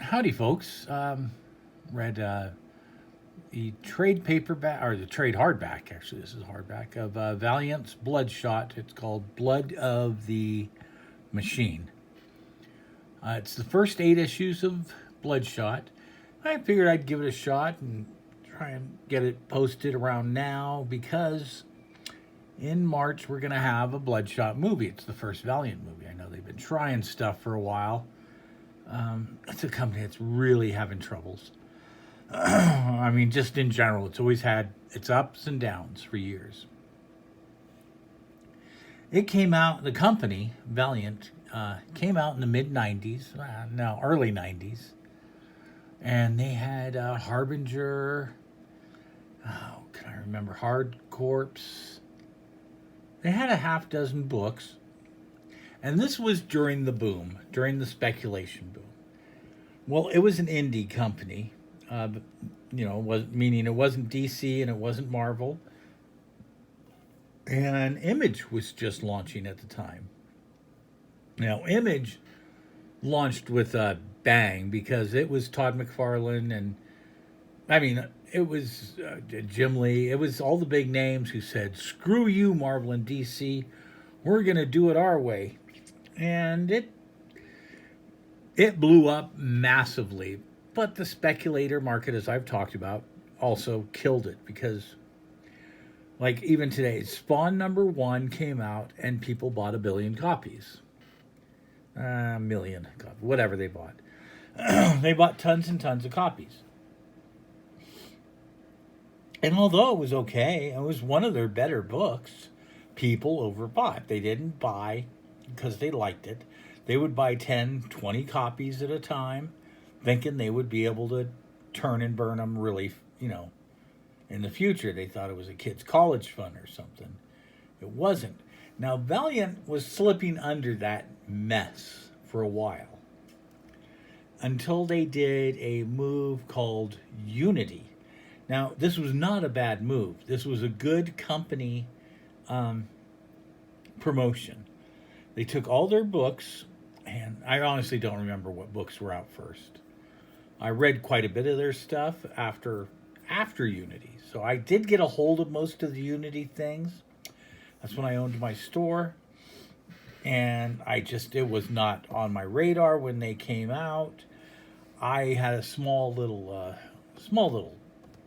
Howdy, folks. Read the trade paperback, or the trade hardback, actually, this is hardback, of Valiant's Bloodshot. It's called Blood of the Machine. It's the first 8 issues of Bloodshot. I figured I'd give it a shot and try and get it posted around now because in March we're going to have a Bloodshot movie. It's the first Valiant movie. I know they've been trying stuff for a while. It's a company that's really having troubles. I mean, just in general, it's always had its ups and downs for years. It came out, the company, Valiant, came out in the mid 90s, no, early 90s. And they had Harbinger, oh, can I remember? Hard Corpse. They had a half dozen books. And this was during the boom, during the speculation boom. Well, it was an indie company, meaning it wasn't DC and it wasn't Marvel. And Image was just launching at the time. Now, Image launched with a bang because it was Todd McFarlane and, I mean, it was Jim Lee. It was all the big names who said, screw you, Marvel and DC. We're going to do it our way. And it blew up massively. But the speculator market, as I've talked about, also killed it because, like, even today, Spawn #1 came out and people bought 1 billion copies. A million copies, whatever they bought. They bought tons and tons of copies. And although it was okay, it was one of their better books, people overbought. They didn't buy because they liked it. They would buy 10, 20 copies at a time, thinking they would be able to turn and burn them really, in the future. They thought it was a kid's college fund or something. It wasn't. Now, Valiant was slipping under that mess for a while until they did a move called Unity. Now, this was not a bad move. This was a good company promotion. They took all their books, and I honestly don't remember what books were out first. I read quite a bit of their stuff after Unity. So I did get a hold of most of the Unity things. That's when I owned my store. And it was not on my radar when they came out. I had a small little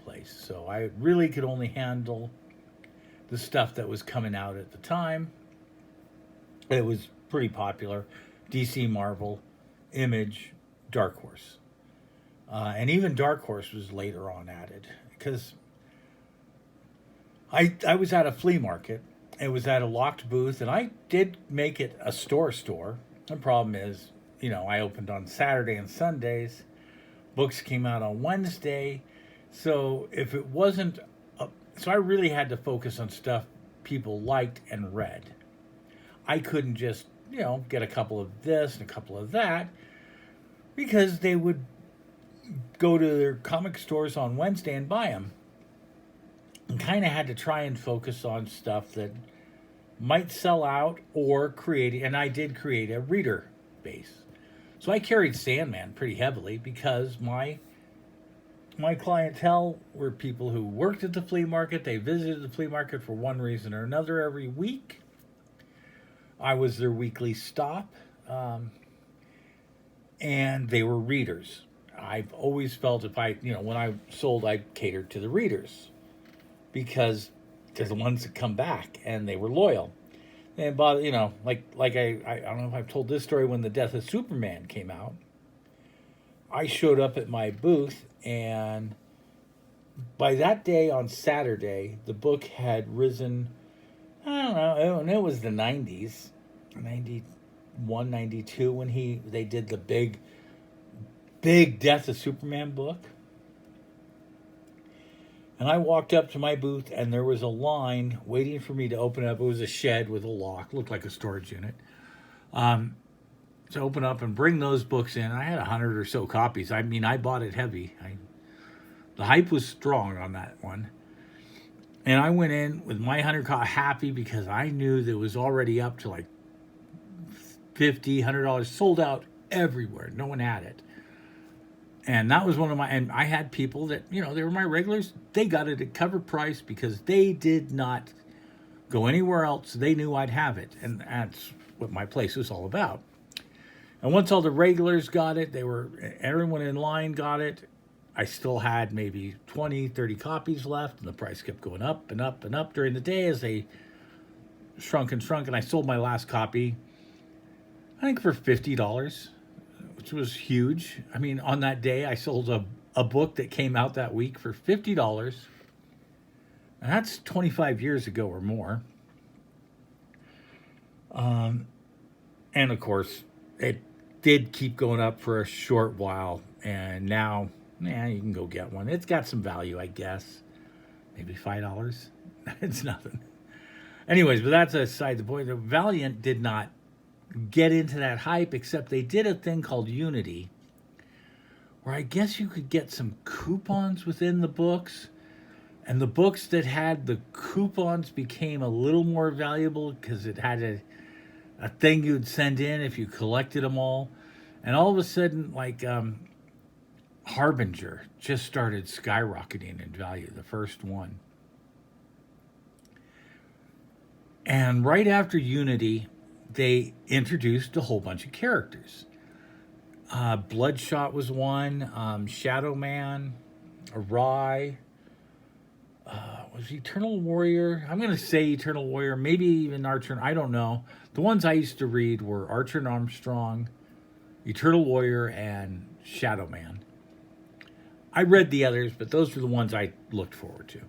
place. So I really could only handle the stuff that was coming out at the time. It was pretty popular. DC, Marvel, Image, Dark Horse. And even Dark Horse was later on added. Because I was at a flea market. It was at a locked booth. And I did make it a store. The problem is, I opened on Saturday and Sundays. Books came out on Wednesday. So if it wasn't... So I really had to focus on stuff people liked and read. I couldn't just, get a couple of this and a couple of that, because they would go to their comic stores on Wednesday and buy them. And kind of had to try and focus on stuff that might sell out or and I did create a reader base. So I carried Sandman pretty heavily because my clientele were people who worked at the flea market. They visited the flea market for one reason or another every week. I was their weekly stop, and they were readers. I've always felt when I sold, I catered to the readers because they're the ones that come back and they were loyal. And but I don't know if I've told this story. When the Death of Superman came out, I showed up at my booth, and by that day on Saturday, the book had risen. I don't know, and it was the 90s, 91, 92, when they did the big Death of Superman book. And I walked up to my booth, and there was a line waiting for me to open up. It was a shed with a lock, looked like a storage unit. To open up and bring those books in. I had 100 or so copies. I mean, I bought it heavy. The hype was strong on that one. And I went in with my 100 happy because I knew that it was already up to like $50, $100, sold out everywhere. No one had it. And that was one of my, and I had people that, you know, they were my regulars. They got it at cover price because they did not go anywhere else. They knew I'd have it. And that's what my place was all about. And once all the regulars got it, everyone in line got it. I still had maybe 20, 30 copies left, and the price kept going up and up and up during the day as they shrunk and shrunk. And I sold my last copy, I think, for $50, which was huge. I mean, on that day, I sold a book that came out that week for $50. And that's 25 years ago or more. And of course, it did keep going up for a short while. And now, you can go get one. It's got some value, I guess. Maybe $5. It's nothing. Anyways, but that's aside the point. The Valiant did not get into that hype, except they did a thing called Unity, where I guess you could get some coupons within the books, and the books that had the coupons became a little more valuable because it had a thing you'd send in if you collected them all. And all of a sudden, like, Harbinger just started skyrocketing in value, the first one. And right after Unity, they introduced a whole bunch of characters. Bloodshot was one, Shadow Man, Awry, was Eternal Warrior? I'm going to say Eternal Warrior, maybe even Archer, I don't know. The ones I used to read were Archer and Armstrong, Eternal Warrior, and Shadow Man. I read the others, but those were the ones I looked forward to.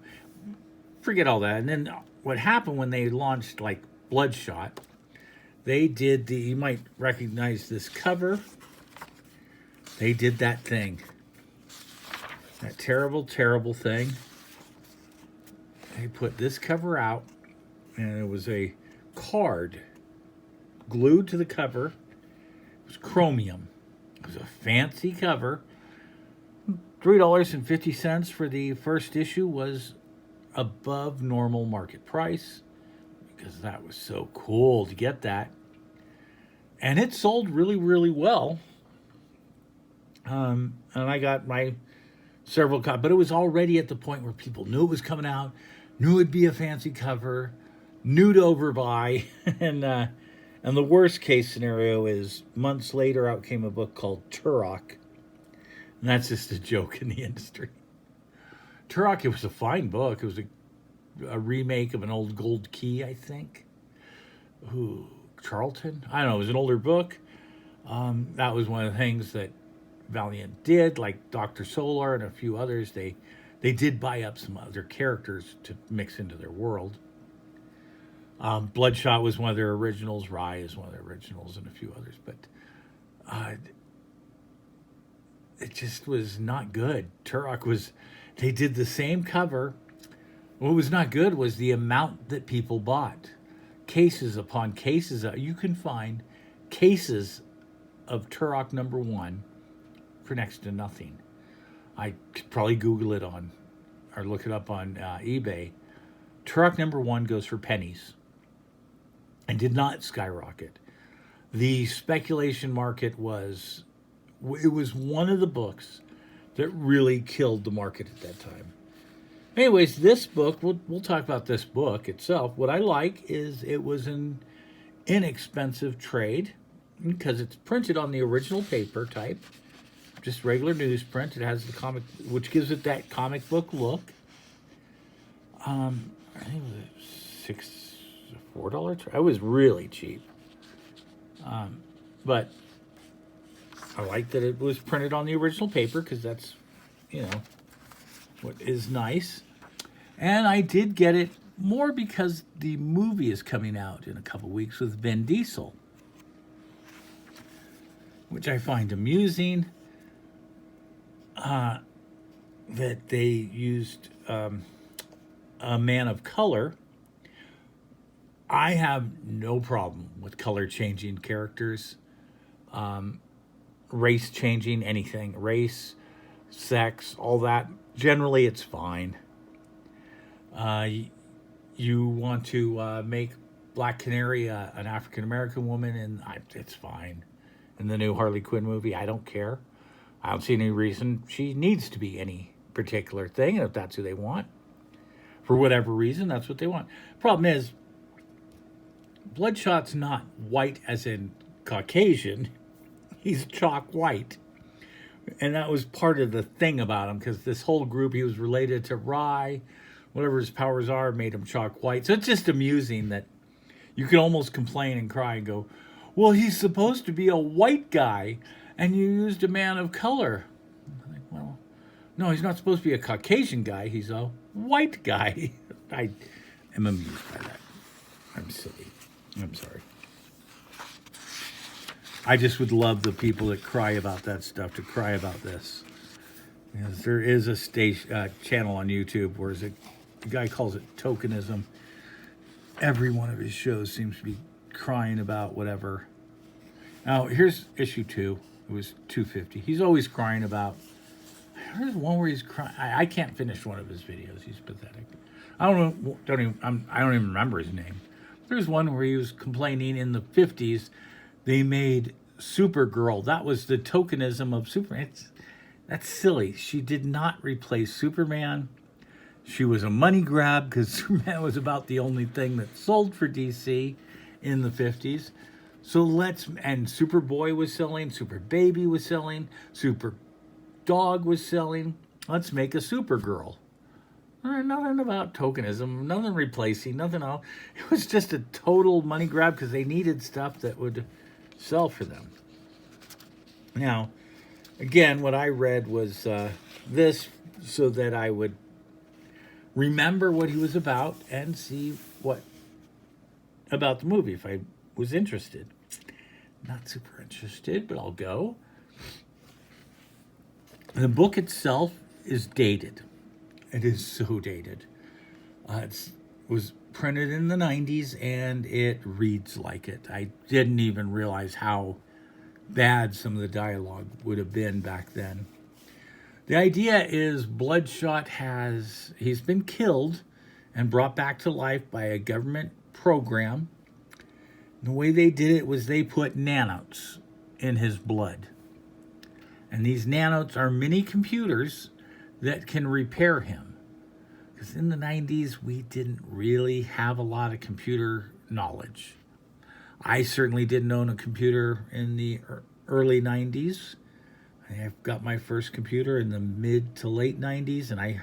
Forget all that. And then what happened when they launched, like, Bloodshot, they did you might recognize this cover. They did that thing. That terrible, terrible thing. They put this cover out, and it was a card glued to the cover. It was chromium. It was a fancy cover. $3.50 for the first issue was above normal market price because that was so cool to get that. And it sold really, really well. And I got my several copies, but it was already at the point where people knew it was coming out, knew it'd be a fancy cover, knew to overbuy. And the worst case scenario is months later out came a book called Turok. And that's just a joke in the industry. Turok, it was a fine book. It was a remake of an old Gold Key, I think. Ooh, Charlton? I don't know. It was an older book. That was one of the things that Valiant did, like Dr. Solar and a few others. They did buy up some other characters to mix into their world. Bloodshot was one of their originals. Rye is one of their originals, and a few others. But it just was not good. Turok was... They did the same cover. What was not good was the amount that people bought. Cases upon cases. You can find cases of Turok #1 for next to nothing. I could probably Google it or look it up on eBay. Turok #1 goes for pennies and did not skyrocket. The speculation market was one of the books that really killed the market at that time. Anyways, this book, we'll talk about this book itself. What I like is it was an inexpensive trade because it's printed on the original paper type, just regular newsprint. It has the comic, which gives it that comic book look. I think it was $4. It was really cheap. But I like that it was printed on the original paper because that's, what is nice. And I did get it more because the movie is coming out in a couple weeks with Vin Diesel, which I find amusing. That they used a man of color. I have no problem with color changing characters. Race changing anything, race, sex, all that. Generally, it's fine. You want to make Black Canary an African American woman, and it's fine. In the new Harley Quinn movie, I don't care. I don't see any reason she needs to be any particular thing. And if that's who they want, for whatever reason, that's what they want. Problem is, Bloodshot's not white as in Caucasian. He's chalk white. And that was part of the thing about him, because this whole group, he was related to Rye. Whatever his powers are made him chalk white. So it's just amusing that you can almost complain and cry and go, well, he's supposed to be a white guy, and you used a man of color. I'm like, well, no, he's not supposed to be a Caucasian guy. He's a white guy. I am amused by that. I'm silly. I'm sorry. I just would love the people that cry about that stuff to cry about this. Because there is a channel on YouTube where the guy calls it tokenism. Every one of his shows seems to be crying about whatever. Now, here's issue 2. It was 250. He's always crying about. There's one where he's crying. I can't finish one of his videos. He's pathetic. I don't even remember his name. There's one where he was complaining in the 50s they made Supergirl. That was the tokenism of Superman. That's silly. She did not replace Superman. She was a money grab because Superman was about the only thing that sold for DC in the 50s. So and Superboy was selling, Super Baby was selling, Super Dog was selling. Let's make a Supergirl. Nothing about tokenism, nothing replacing, nothing else. It was just a total money grab because they needed stuff that would sell for them. Now, again, what I read was this so that I would remember what he was about and see what about the movie if I was interested. Not super interested, but I'll go. The book itself is dated. It is so dated. It was printed in the 90s, and it reads like it. I didn't even realize how bad some of the dialogue would have been back then. The idea is Bloodshot he's been killed and brought back to life by a government program. The way they did it was they put nanotes in his blood. And these nanotes are mini computers that can repair him. Because in the 90s, we didn't really have a lot of computer knowledge. I certainly didn't own a computer in the early 90s. I got my first computer in the mid to late 90s, and I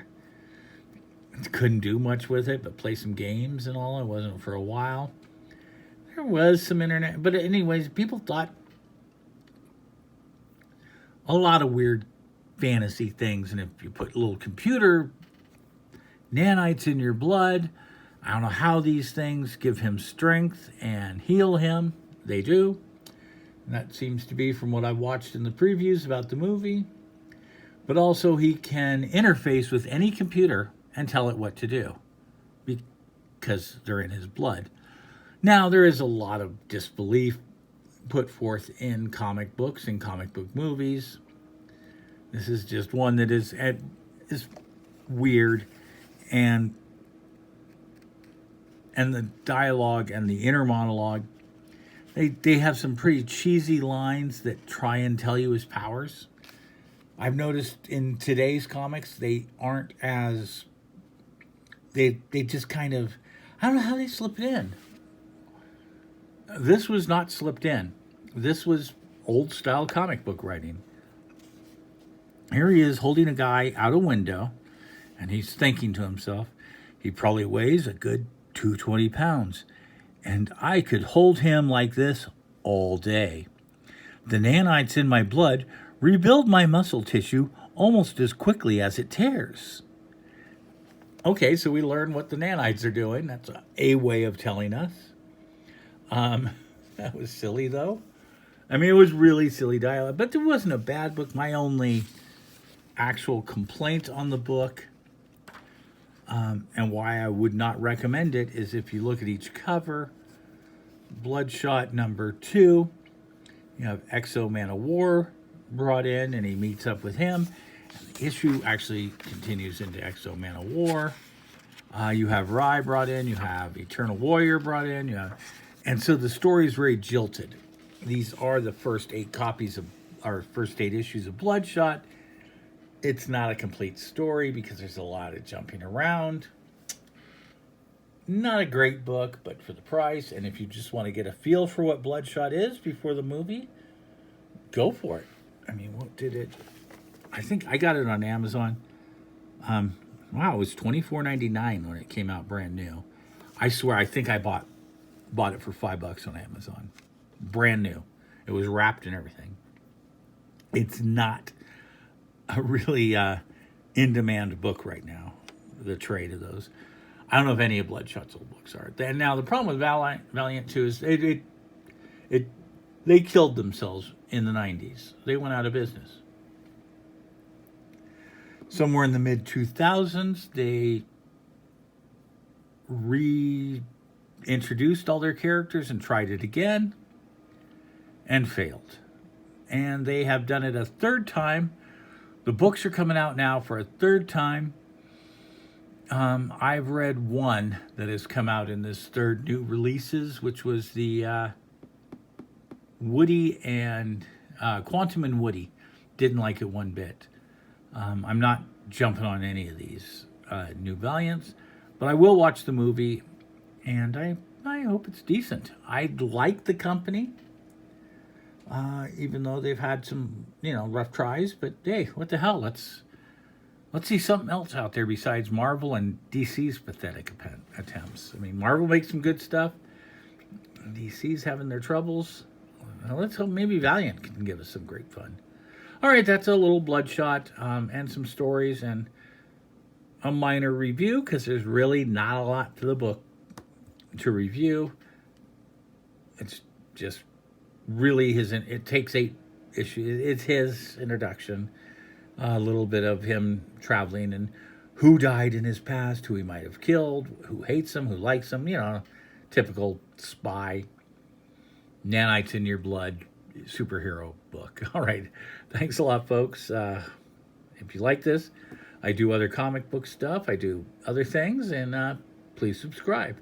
couldn't do much with it but play some games and all. It wasn't for a while. There was some internet, but anyways, people thought a lot of weird fantasy things, and if you put little computer nanites in your blood, I don't know how these things give him strength and heal him. They do. And that seems to be from what I've watched in the previews about the movie. But also he can interface with any computer and tell it what to do because they're in his blood. Now, there is a lot of disbelief put forth in comic books and comic book movies. This is just one that is weird, and the dialogue and the inner monologue, they have some pretty cheesy lines that try and tell you his powers. I've noticed in today's comics they aren't as they just kind of, I don't know how they slip it in. This was not slipped in. This was old style comic book writing. Here he is holding a guy out a window, and he's thinking to himself, he probably weighs a good 220 pounds, and I could hold him like this all day. The nanites in my blood rebuild my muscle tissue almost as quickly as it tears. Okay, so we learn what the nanites are doing. That's a way of telling us. That was silly, though. I mean, it was really silly dialogue, but it wasn't a bad book. My only actual complaint on the book, and why I would not recommend it, is if you look at each cover, Bloodshot number 2, you have Exo Man of War brought in, and he meets up with him. And the issue actually continues into Exo Man of War. You have Rye brought in, you have Eternal Warrior brought in, and so the story is very jilted. These are the first 8 copies first 8 issues of Bloodshot. It's not a complete story because there's a lot of jumping around. Not a great book, but for the price, and if you just want to get a feel for what Bloodshot is before the movie, go for it. I mean, what did it? I think I got it on Amazon. Wow, it was $24.99 when it came out brand new. I swear, I think I bought it for $5 on Amazon, brand new. It was wrapped and everything. It's not a really in-demand book right now, the trade of those. I don't know if any of Bloodshot's old books are. And now the problem with Valiant too is they killed themselves in the 90s. They went out of business. Somewhere in the mid-2000s, they reintroduced all their characters and tried it again and failed. And they have done it a third time. The books are coming out now for a third time. I've read one that has come out in this third new releases, which was the Woody and Quantum and Woody. Didn't like it one bit. I'm not jumping on any of these new Valiants, but I will watch the movie, and I hope it's decent. I like the company, even though they've had some rough tries. But hey, what the hell? Let's see something else out there besides Marvel and DC's pathetic attempts. I mean, Marvel makes some good stuff. DC's having their troubles. Let's hope maybe Valiant can give us some great fun. All right, that's a little Bloodshot and some stories and a minor review because there's really not a lot to the book to review. It's just really it takes 8 issues. It's his introduction, a little bit of him traveling and who died in his past, who he might have killed, who hates him, who likes him, typical spy, nanites in your blood superhero book. All right. Thanks a lot, folks. If you like this, I do other comic book stuff. I do other things, and please subscribe.